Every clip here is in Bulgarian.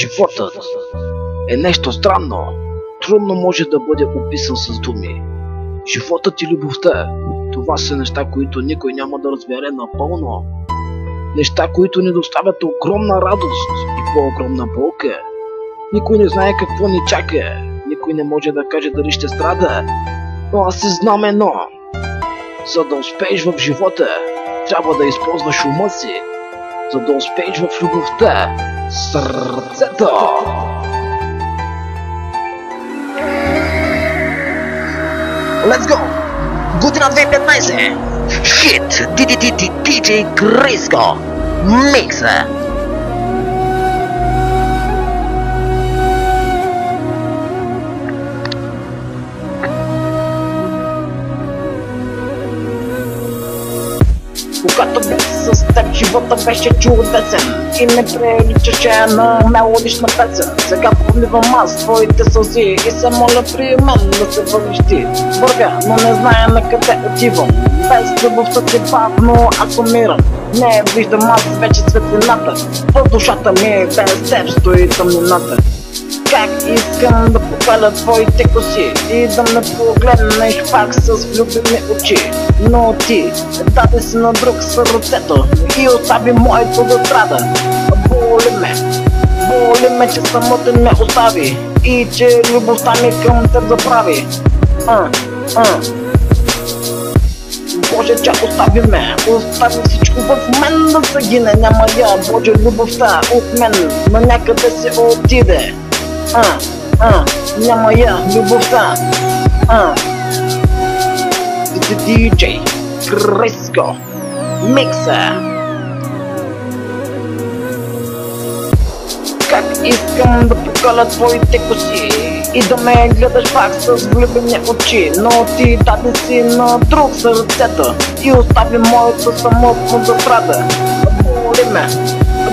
Животът е нещо странно. Трудно може да бъде описан с думи. Животът и любовта, това са неща, които никой няма да разбере напълно. Неща, които ни доставят огромна радост и по-огромна болка. Никой не знае какво ни чака. Никой не може да каже дали ще страда. Но аз си знам едно. За да успееш в живота, трябва да използваш ума си. За да успееш в любовта, сърцето. Let's go! Година 2015! Hit! DJ Crisco! Микса! Когато бях с теб, живота беше чудесен и не приличаше на мелодична песен. Сега проливам аз твоите сълзи и се моля при мен да се върнеш ти. Вървя, но не зная на къде отивам. Без любовта ти бавно аз умирам. Не виждам аз вече светлината. В душата ми без теб стои тъмнината. Как искам да попаля твоите коси и да ме погледнеш пак с влюбени очи. Но ти даде си на друг сърцето и остави моето да страда. Боли ме, че самотен ме остави и че любовта ми към теб забрави. Боже, че остави всичко в мен да загине. Няма я, Боже, любовта от мен на някъде се отиде. Няма я любовта. DJ Crisco Микса. Как искам да покаля твоите коси и да ме гледаш пак с влюбени очи. Но ти даде си на друг сърцето и остави моето самотно да страда.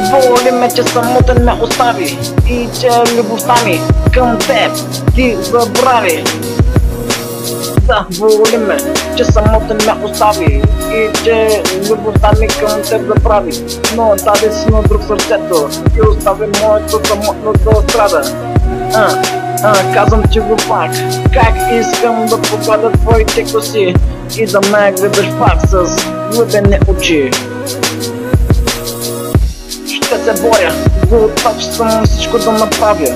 Боли ме, че самотен ме остави и че любовта ми към теб ти забрави. Да, боли ме, че самотен ме остави и че любовта ми към теб забрави. Но даде си на друг сърцето и остави моето самотно да страда. Казвам ти го пак, как искам да покладя твоите коси и да ме гледаш пак с влюбени очи. Ще се боря, готов съм всичко да направя.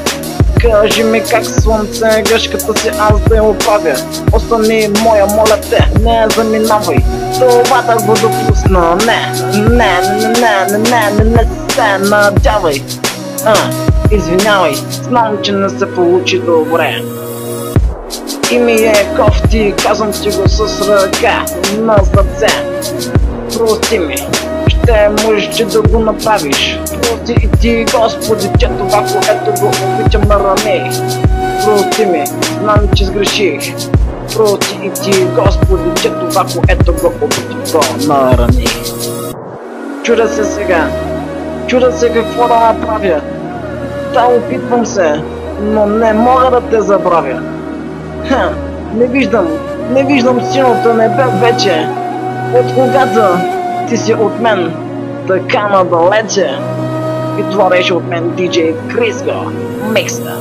Кажи ми как слънце грешката си аз да я оправя. Остани моя, моля те, не заминавай това да го допусна. Не се надявай. Извинявай, знам, че не се получи добре. И ми е кофти, казвам ти го с ръка на сърце. Прости ми, ще можеш да го направиш. Прости и ти, Господи, че това, което го обичам нарани. Прости ми, знам, че сгреших. Прости и ти, Господи, че това, което го обичам го нарани. Чудя се какво да направя. Да, опитвам се, но не мога да те забравя. Не виждам силното небе вече. От когато ти си от мен така надалече. И това беше от мен DJ Crisco Микса.